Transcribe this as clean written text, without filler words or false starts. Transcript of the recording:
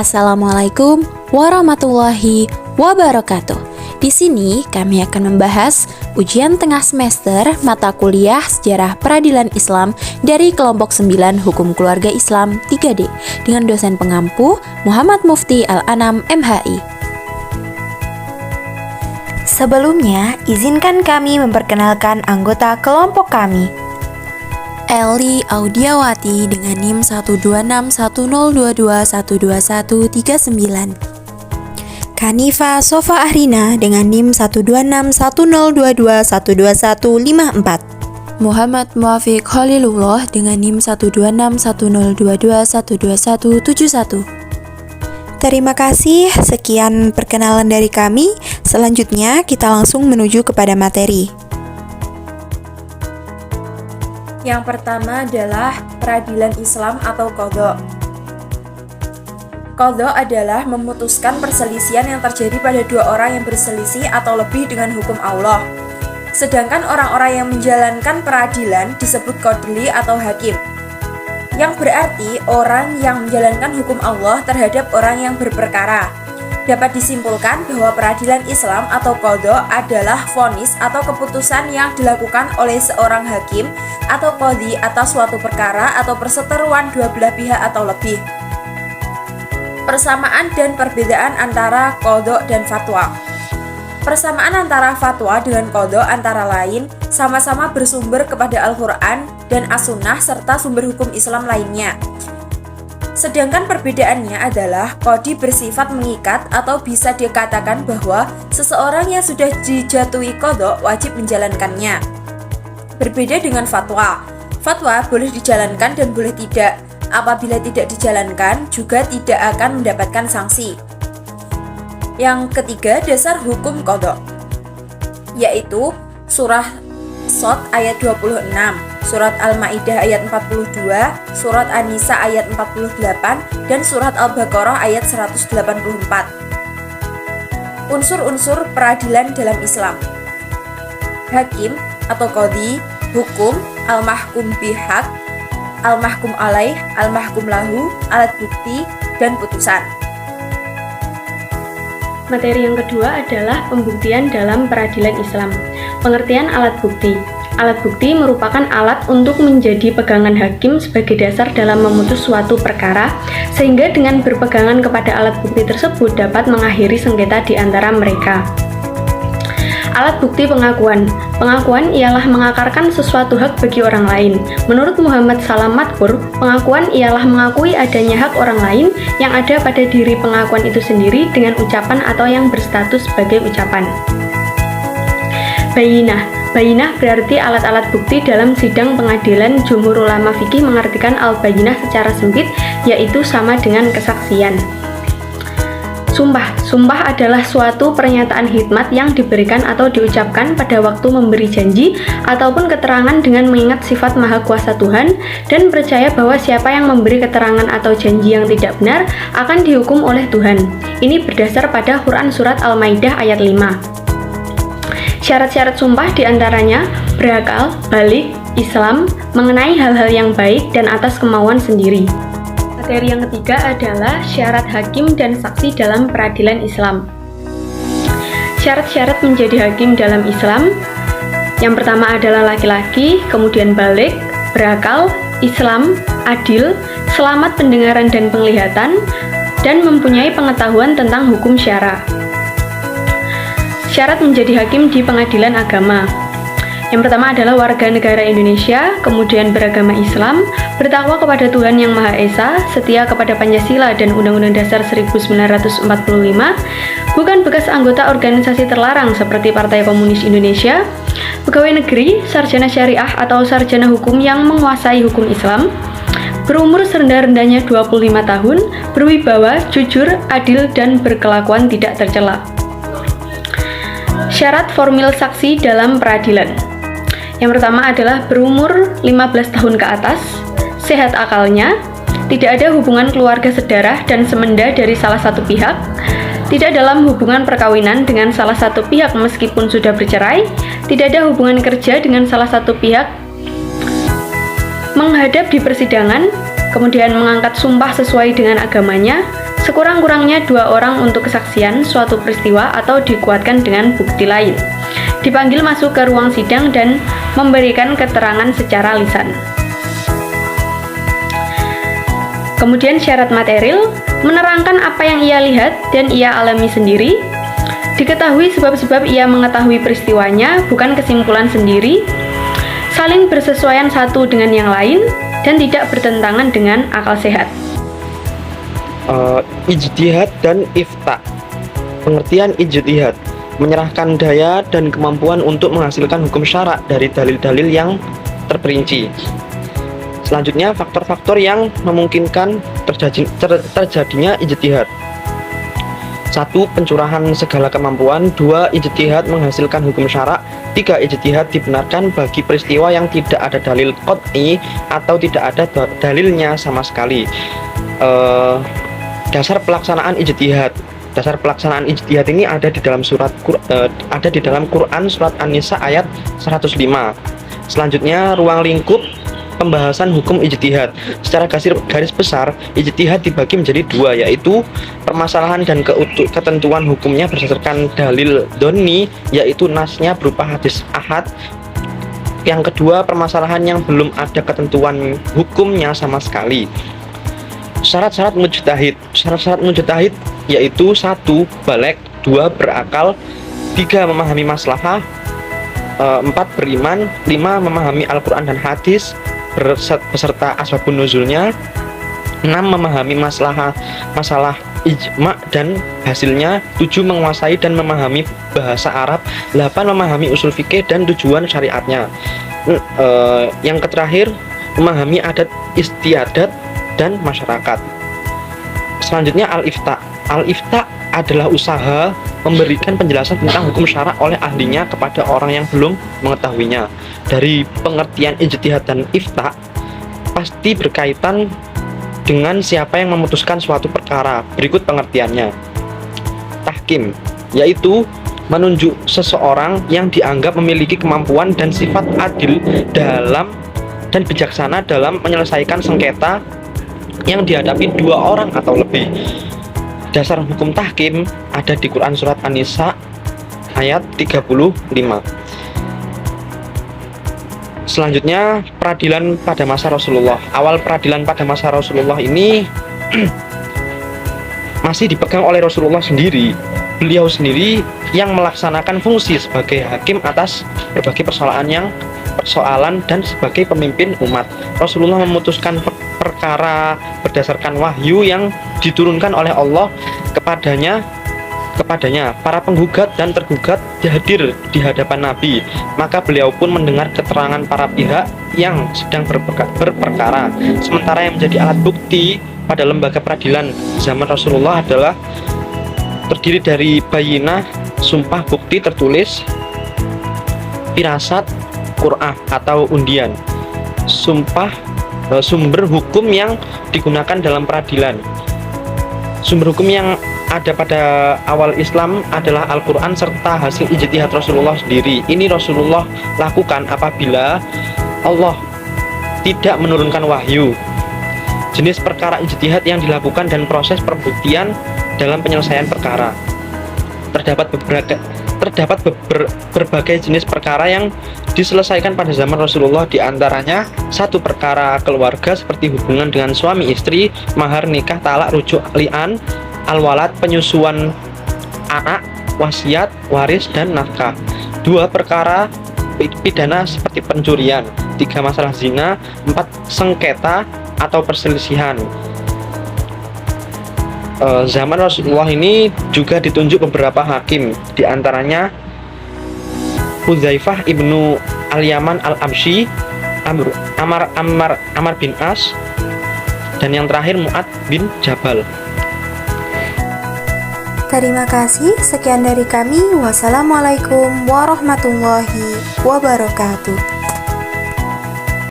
Assalamualaikum warahmatullahi wabarakatuh. Di sini kami akan membahas ujian tengah semester mata kuliah Sejarah Peradilan Islam dari kelompok 9 Hukum Keluarga Islam 3D dengan dosen pengampu Muhammad Mufti Al-Anam MHI. Sebelumnya, izinkan kami memperkenalkan anggota kelompok kami. Eli Audiawati dengan NIM 1261022121139. Kanifa Sofa Ahrina dengan NIM 1261022121154. Muhammad Muafiq Khalilullah dengan NIM 1261022121171. Terima kasih, sekian perkenalan dari kami. Selanjutnya kita langsung menuju kepada materi. Yang pertama adalah peradilan Islam atau qadha. Qadha adalah memutuskan perselisihan yang terjadi pada dua orang yang berselisih atau lebih dengan hukum Allah. Sedangkan orang-orang yang menjalankan peradilan disebut qadli atau hakim, yang berarti orang yang menjalankan hukum Allah terhadap orang yang berperkara. Dapat disimpulkan bahwa peradilan Islam atau qadha adalah vonis atau keputusan yang dilakukan oleh seorang hakim atau qadhi atas suatu perkara atau perseteruan dua belah pihak atau lebih. Persamaan dan perbedaan antara qadha dan fatwa. Persamaan antara fatwa dengan qadha antara lain sama-sama bersumber kepada Al-Quran dan As-Sunnah serta sumber hukum Islam lainnya. Sedangkan perbedaannya adalah qadhi bersifat mengikat atau bisa dikatakan bahwa seseorang yang sudah dijatuhi qadha wajib menjalankannya. Berbeda dengan fatwa. Fatwa boleh dijalankan dan boleh tidak. Apabila tidak dijalankan juga tidak akan mendapatkan sanksi. Yang ketiga, dasar hukum qadha, yaitu surah Shad ayat 26, surat Al-Maidah ayat 42, surat An-Nisa ayat 48, dan surat Al-Baqarah ayat 184. Unsur-unsur peradilan dalam Islam. Hakim atau qadhi, hukum, al-mahkum bihaq, al-mahkum alaih, al-mahkum lahu, alat bukti, dan putusan. Materi yang kedua adalah pembuktian dalam peradilan Islam. Pengertian alat bukti. Alat bukti merupakan alat untuk menjadi pegangan hakim sebagai dasar dalam memutus suatu perkara, sehingga dengan berpegangan kepada alat bukti tersebut dapat mengakhiri sengketa di antara mereka. Alat bukti pengakuan. Pengakuan ialah mengakarkan sesuatu hak bagi orang lain. Menurut Muhammad Salam Madkur, pengakuan ialah mengakui adanya hak orang lain yang ada pada diri pengakuan itu sendiri dengan ucapan atau yang berstatus sebagai ucapan. Bayinah. Bayinah berarti alat-alat bukti dalam sidang pengadilan. Jumhur ulama fikih mengartikan al-bayinah secara sempit, yaitu sama dengan kesaksian. Sumpah. Sumpah adalah suatu pernyataan hikmat yang diberikan atau diucapkan pada waktu memberi janji ataupun keterangan dengan mengingat sifat maha kuasa Tuhan dan percaya bahwa siapa yang memberi keterangan atau janji yang tidak benar akan dihukum oleh Tuhan. Ini berdasar pada Quran surat Al-Maidah ayat 5. Syarat-syarat sumpah diantaranya berakal, balik, Islam, mengenai hal-hal yang baik dan atas kemauan sendiri. Materi yang ketiga adalah syarat hakim dan saksi dalam peradilan Islam. Syarat-syarat menjadi hakim dalam Islam. Yang pertama adalah laki-laki, kemudian balik, berakal, Islam, adil, selamat pendengaran dan penglihatan, dan mempunyai pengetahuan tentang hukum syara. Syarat menjadi hakim di pengadilan agama. Yang pertama adalah warga negara Indonesia, kemudian beragama Islam, bertakwa kepada Tuhan Yang Maha Esa, setia kepada Pancasila dan Undang-Undang Dasar 1945, bukan bekas anggota organisasi terlarang seperti Partai Komunis Indonesia, pegawai negeri, sarjana syariah atau sarjana hukum yang menguasai hukum Islam, berumur serendah-rendahnya 25 tahun, berwibawa, jujur, adil, dan berkelakuan tidak tercela. Syarat formil saksi dalam peradilan. Yang pertama adalah berumur 15 tahun ke atas, sehat akalnya, tidak ada hubungan keluarga sedarah dan semenda dari salah satu pihak, tidak dalam hubungan perkawinan dengan salah satu pihak meskipun sudah bercerai, tidak ada hubungan kerja dengan salah satu pihak, menghadap di persidangan, kemudian mengangkat sumpah sesuai dengan agamanya, sekurang-kurangnya 2 orang untuk kesaksian suatu peristiwa atau dikuatkan dengan bukti lain. Dipanggil masuk ke ruang sidang dan memberikan keterangan secara lisan. Kemudian syarat material, menerangkan apa yang ia lihat dan ia alami sendiri. Diketahui sebab-sebab ia mengetahui peristiwanya, bukan kesimpulan sendiri. Saling bersesuaian satu dengan yang lain dan tidak bertentangan dengan akal sehat. Ijtihad dan ifta. Pengertian ijtihad, menyerahkan daya dan kemampuan untuk menghasilkan hukum syarak dari dalil-dalil yang terperinci. Selanjutnya, faktor-faktor yang memungkinkan terjadinya ijtihad. 1. Pencurahan segala kemampuan. 2. Ijtihad menghasilkan hukum syarak. 3. Ijtihad dibenarkan bagi peristiwa yang tidak ada dalil qat'i atau tidak ada dalilnya sama sekali. Dasar pelaksanaan ijtihad. Dasar pelaksanaan ijtihad ini ada di dalam Quran surat An-Nisa ayat 105. Selanjutnya, ruang lingkup pembahasan hukum ijtihad. Secara garis besar, ijtihad dibagi menjadi 2, yaitu permasalahan dan ketentuan hukumnya berdasarkan dalil donni, yaitu nasnya berupa hadis ahad. Yang kedua, permasalahan yang belum ada ketentuan hukumnya sama sekali. Syarat-syarat mujtahid. Syarat-syarat mujtahid yaitu 1. Baligh, 2. Berakal, 3. Memahami maslahah, 4. Beriman, 5. Memahami Al-Quran dan hadis beserta asbabun nuzulnya, 6. Memahami masalah ijma dan hasilnya, 7. Menguasai dan memahami bahasa Arab, 8. Memahami usul fikih dan tujuan syariatnya. Yang terakhir, memahami adat istiadat dan masyarakat. Selanjutnya, al-ifta. Al-ifta adalah usaha memberikan penjelasan tentang hukum syarak oleh ahlinya kepada orang yang belum mengetahuinya. Dari pengertian ijtihad dan ifta pasti berkaitan dengan siapa yang memutuskan suatu perkara. Berikut pengertiannya. Tahkim, yaitu menunjuk seseorang yang dianggap memiliki kemampuan dan sifat adil dalam dan bijaksana dalam menyelesaikan sengketa yang dihadapi 2 orang atau lebih. Dasar hukum tahkim ada di Quran surat An-Nisa ayat 35. Selanjutnya, peradilan pada masa Rasulullah. Awal peradilan pada masa Rasulullah ini masih dipegang oleh Rasulullah sendiri. Beliau sendiri yang melaksanakan fungsi sebagai hakim atas berbagai persoalan dan sebagai pemimpin umat. Rasulullah memutuskan perkara berdasarkan wahyu yang diturunkan oleh Allah kepadanya. Para penggugat dan tergugat hadir di hadapan Nabi, maka beliau pun mendengar keterangan para pihak yang sedang berperkara. Sementara yang menjadi alat bukti pada lembaga peradilan zaman Rasulullah adalah terdiri dari bayinah, sumpah bukti tertulis, firasat, qur'ah atau undian, sumpah, sumber hukum yang digunakan dalam peradilan. Sumber hukum yang ada pada awal Islam adalah Al-Quran serta hasil ijtihad Rasulullah sendiri. Ini Rasulullah lakukan apabila Allah tidak menurunkan wahyu. Jenis perkara ijtihad yang dilakukan dan proses perbuktian dalam penyelesaian perkara. Terdapat berbagai jenis perkara yang diselesaikan pada zaman Rasulullah, di antaranya 1. Perkara keluarga seperti hubungan dengan suami istri, mahar, nikah, talak, rujuk, li'an, al-walad, penyusuan anak, wasiat, waris, dan nafkah. 2. Perkara pidana seperti pencurian. 3. Masalah zina. 4. Sengketa atau perselisihan. Zaman Rasulullah ini juga ditunjuk beberapa hakim, di antaranya Hudzaifah ibnu al-Yaman al-Absyi, Amr bin As, dan yang terakhir Mu'ad bin Jabal. Terima kasih, sekian dari kami. Wassalamualaikum warahmatullahi wabarakatuh.